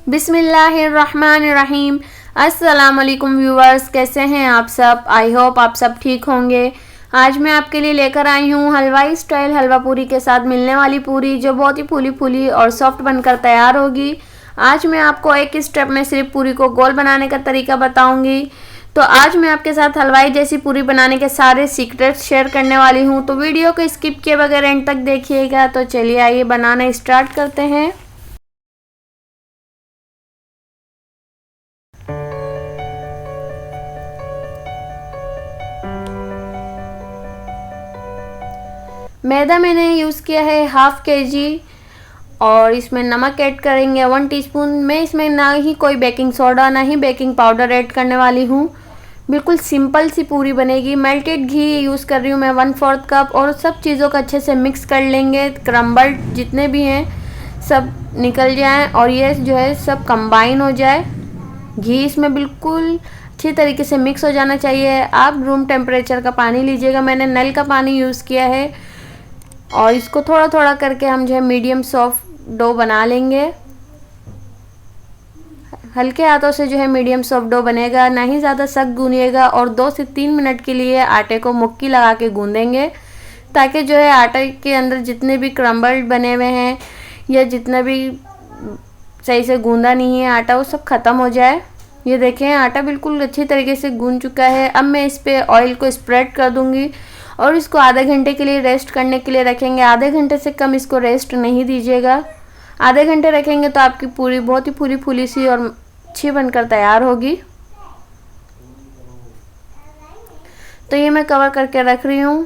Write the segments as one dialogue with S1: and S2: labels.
S1: बिस्मिल्लाहिर्रहमानिर्रहीम। अस्सलाम वालेकुम व्यूवर्स, कैसे हैं आप सब। आई होप आप सब ठीक होंगे। आज मैं आपके लिए लेकर आई हूँ हलवाई स्टाइल हलवा पूरी के साथ मिलने वाली पूरी, जो बहुत ही फूली फूली और सॉफ्ट बनकर तैयार होगी। आज मैं आपको एक स्टेप में सिर्फ पूरी को गोल बनाने का तरीका बताऊंगी। तो आज मैं आपके साथ हलवाई जैसी पूरी बनाने के सारे सीक्रेट्स शेयर करने वाली हूँ, तो वीडियो को स्किप किए बगैर एंड तक देखिएगा। तो चलिए आइए बनाना स्टार्ट करते हैं। मैदा मैंने यूज़ किया है हाफ kg और इसमें नमक ऐड करेंगे 1 टीस्पून। मैं इसमें ना ही कोई बेकिंग सोडा ना ही बेकिंग पाउडर ऐड करने वाली हूँ। बिल्कुल सिंपल सी पूरी बनेगी। मेल्टेड घी यूज़ कर रही हूँ मैं 1/4 कप, और सब चीज़ों को अच्छे से मिक्स कर लेंगे। क्रम्बल जितने भी हैं सब निकल जाएं और ये जो है सब कंबाइन हो जाए। घी इसमें बिल्कुल अच्छी तरीके से मिक्स हो जाना चाहिए। आप रूम टेम्परेचर का पानी लीजिएगा, मैंने नल का पानी यूज़ किया है। और इसको थोड़ा थोड़ा करके हम जो है मीडियम सॉफ्ट डो बना लेंगे। हल्के हाथों से जो है मीडियम सॉफ्ट डो बनेगा, ना ही ज़्यादा सख्त गूंदिएगा। और 2 से 3 मिनट के लिए आटे को मुक्की लगा के गूंदेंगे, ताकि जो है आटे के अंदर जितने भी क्रम्बल बने हुए हैं या जितना भी सही से गूंदा नहीं है आटा, वो सब ख़त्म हो जाए। ये देखें आटा बिल्कुल अच्छी तरीके से गूंद चुका है। अब मैं इस पर ऑयल को स्प्रेड कर दूंगी और इसको आधे घंटे के लिए रेस्ट करने के लिए रखेंगे। आधे घंटे से कम इसको रेस्ट नहीं दीजिएगा। आधे घंटे रखेंगे तो आपकी पूरी बहुत ही फूली फूली सी और अच्छी बनकर तैयार होगी। तो ये मैं कवर करके रख रही हूँ।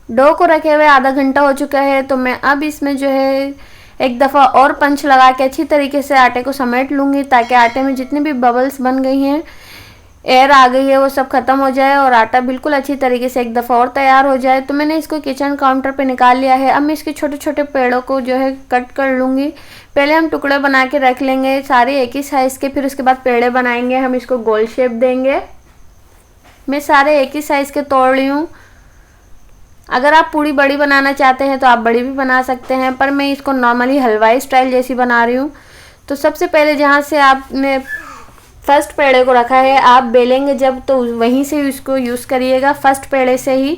S1: डो को रखे हुए आधा घंटा हो चुका है, तो मैं अब इसमें जो है एक दफ़ा और पंच लगा के अच्छी तरीके से आटे को समेट लूँगी, ताकि आटे में जितनी भी बबल्स बन गई हैं, एयर आ गई है, वो सब ख़त्म हो जाए और आटा बिल्कुल अच्छी तरीके से एक दफ़ा और तैयार हो जाए। तो मैंने इसको किचन काउंटर पे निकाल लिया है। अब मैं इसके छोटे छोटे पेड़ों को जो है कट कर लूँगी। पहले हम टुकड़े बना के रख लेंगे सारे एक ही साइज़ के, फिर उसके बाद पेड़े बनाएंगे। हम इसको गोल शेप देंगे। मैं सारे एक ही साइज़ के तोड़ रही हूँ। अगर आप पूरी बड़ी बनाना चाहते हैं तो आप बड़ी भी बना सकते हैं, पर मैं इसको नॉर्मली हलवाई स्टाइल जैसी बना रही हूँ। तो सबसे पहले जहाँ से आपने फर्स्ट पेड़े को रखा है, आप बेलेंगे जब तो वहीं से इसको यूज़ करिएगा। फर्स्ट पेड़े से ही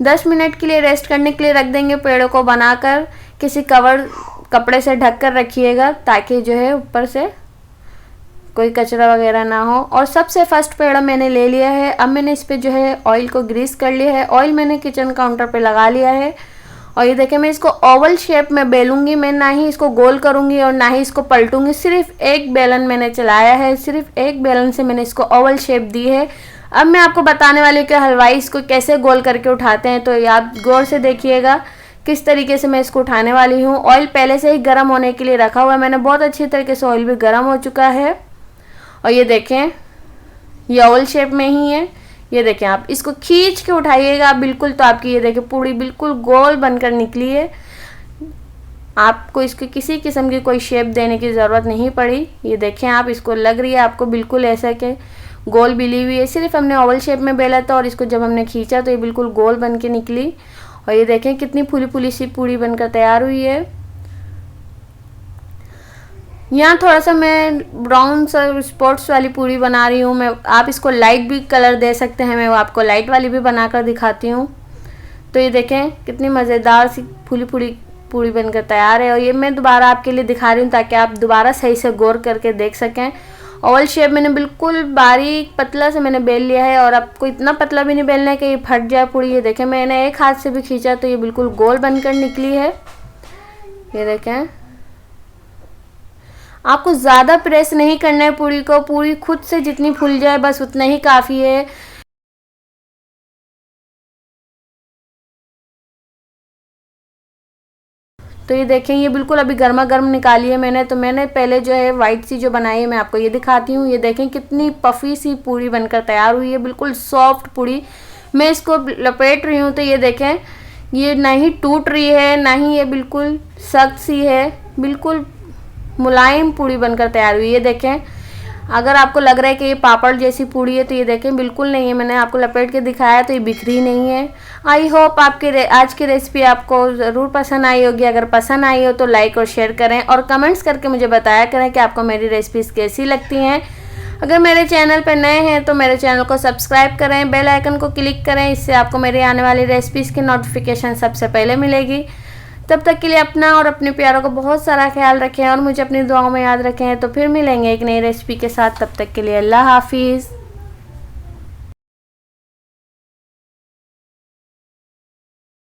S1: 10 मिनट के लिए रेस्ट करने के लिए रख देंगे। पेड़ों को बनाकर किसी कपड़े से ढक कर रखिएगा, ताकि जो है ऊपर से कोई कचरा वगैरह ना हो। और सबसे फर्स्ट पेड़ा मैंने ले लिया है। अब मैंने इस पर जो है ऑयल को ग्रीस कर लिया है। ऑयल मैंने किचन काउंटर पे लगा लिया है। और ये देखें मैं इसको ओवल शेप में बेलूंगी। मैं ना ही इसको गोल करूंगी और ना ही इसको पलटूंगी। सिर्फ एक बेलन मैंने चलाया है, सिर्फ एक बेलन से मैंने इसको ओवल शेप दी है। अब मैं आपको बताने वाली हूँ कि हलवाई इसको कैसे गोल करके उठाते हैं। तो आप गौर से देखिएगा किस तरीके से मैं इसको उठाने वाली हूँ। ऑयल पहले से ही गर्म होने के लिए रखा हुआ है मैंने। बहुत अच्छी तरीके से ऑयल भी गर्म हो चुका है। और ये देखें ये ओवल शेप में ही है। ये देखें आप इसको खींच के उठाइएगा बिल्कुल, तो आपकी ये देखें पूरी बिल्कुल गोल बनकर निकली है। आपको इसको किसी किस्म की कोई शेप देने की ज़रूरत नहीं पड़ी। ये देखें आप इसको लग रही है आपको बिल्कुल ऐसा कि गोल बिली हुई है। सिर्फ हमने ओवल शेप में बेला था और इसको जब हमने खींचा तो ये बिल्कुल गोल बन के निकली। और ये देखें कितनी फूली फूली सी पूरी बनकर तैयार हुई है। यहाँ थोड़ा सा मैं ब्राउन सा स्पॉट्स वाली पूरी बना रही हूँ। मैं आप इसको लाइट भी कलर दे सकते हैं, मैं वो आपको लाइट वाली भी बनाकर दिखाती हूँ। तो ये देखें कितनी मज़ेदार सी फूली फूली पूरी बनकर तैयार है। और ये मैं दोबारा आपके लिए दिखा रही हूँ ताकि आप दोबारा सही से गौर करके देख सकें। ओवल शेप मैंने बिल्कुल बारीक पतला से मैंने बेल लिया है, और आपको इतना पतला भी नहीं बेलना है कि ये फट जाए पूरी। ये देखें मैंने एक हाथ से भी खींचा तो ये बिल्कुल गोल बनकर निकली है। ये देखें आपको ज़्यादा प्रेस नहीं करना है पूरी को। पूरी खुद से जितनी फूल जाए बस उतना ही काफ़ी है। तो ये देखें ये बिल्कुल अभी गर्मा गर्म निकाली है मैंने। तो मैंने पहले जो है वाइट सी जो बनाई है मैं आपको ये दिखाती हूँ। ये देखें कितनी पफ़ी सी पूरी बनकर तैयार हुई है, बिल्कुल सॉफ्ट पूरी। मैं इसको लपेट रही हूँ तो ये देखें ये ना ही टूट रही है ना ही ये बिल्कुल सख्त सी है, बिल्कुल मुलायम पूरी बनकर तैयार हुई है। देखें अगर आपको लग रहा है कि ये पापड़ जैसी पूड़ी है तो ये देखें बिल्कुल नहीं है, मैंने आपको लपेट के दिखाया तो ये बिखरी नहीं है। आई होप आपके आज की रेसिपी आपको ज़रूर पसंद आई होगी। अगर पसंद आई हो तो लाइक और शेयर करें और कमेंट्स करके मुझे बताया करें कि आपको मेरी रेसिपीज़ कैसी लगती हैं। अगर मेरे चैनल पर नए हैं तो मेरे चैनल को सब्सक्राइब करें, बेल आइकन को क्लिक करें, इससे आपको मेरी आने वाली रेसिपीज़ की नोटिफिकेशन सबसे पहले मिलेगी। तब तक के लिए अपना और अपने प्यारों को बहुत सारा ख्याल रखें और मुझे अपनी दुआओं में याद रखें। तो फिर मिलेंगे एक नई रेसिपी के साथ, तब तक के लिए अल्लाह हाफिज़।